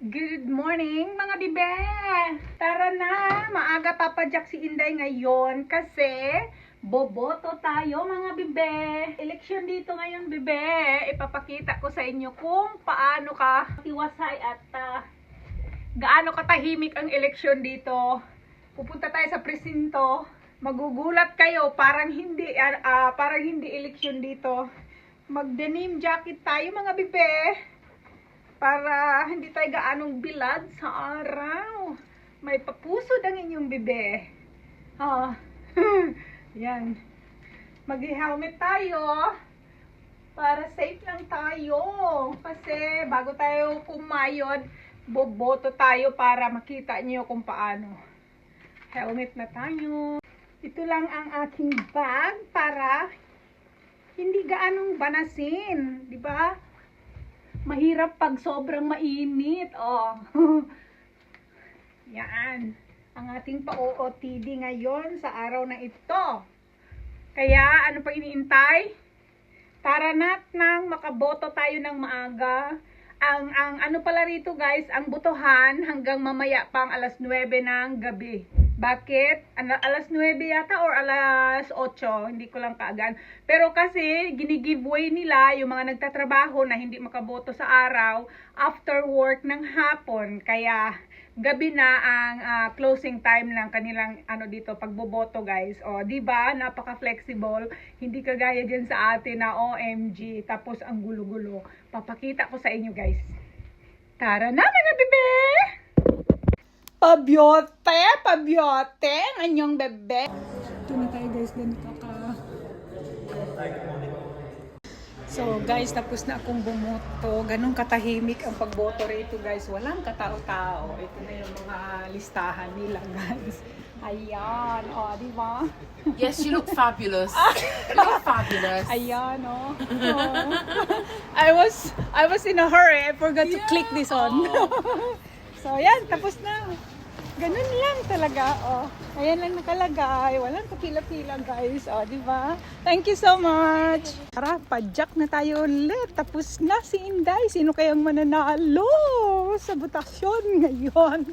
Good morning mga bibe! Tara na! Maaga papadyak si Inday ngayon kasi boboto tayo mga bibe! Eleksyon dito ngayon bibe! Ipapakita ko sa inyo kung paano ka tiwasay at gaano katahimik ang eleksyon dito. Pupunta tayo sa presinto. Magugulat kayo, parang hindi eleksyon dito. Mag-denim jacket tayo mga bibe! Para hindi tayo gaanong bilad sa araw. May papusod ang inyong bebe. Yan. Mag-helmet tayo. Para safe lang tayo. Kasi bago tayo kumayod, boboto tayo para makita niyo kung paano. Helmet na tayo. Ito lang ang aking bag para hindi gaanong banasin. Diba? Mahirap pag sobrang mainit. Yan. Ang ating pa-OOTD ngayon sa araw na ito. Kaya, ano pa iniintay? Tara na nang makaboto tayo ng maaga. Ang ano pala rito guys, ang botohan hanggang mamaya pang alas 9 ng gabi. Bakit? Alas 9 yata or alas 8, hindi ko lang kaagan. Pero kasi gini-giveaway nila yung mga nagtatrabaho na hindi makaboto sa araw after work ng hapon. Kaya gabi na ang closing time ng kanilang dito pagboboto guys. O, di ba? Napaka-flexible. Hindi kagaya diyan sa atin na OMG tapos ang gulo-gulo. Papakita ko sa inyo guys. Tara na mga bebe! Pabyote, ang anyong bebe. Ito na tayo guys, ganito ka. So guys, tapos na akong bumoto. Ganun katahimik ang pagboto rito guys. Walang katao-tao. Ito na yung mga listahan nila guys. Ayan, di ba? Yes, you look fabulous. You look fabulous. Ayan, I was in a hurry. I forgot to click this on. So, yan, tapos na. Ganun lang talaga, Ayan lang nakalagay. Walang kapila-pila, guys. Di ba? Thank you so much. Tara, padyak na tayo ulit. Tapos na si Inday. Sino kayang mananalo sa botasyon ngayon?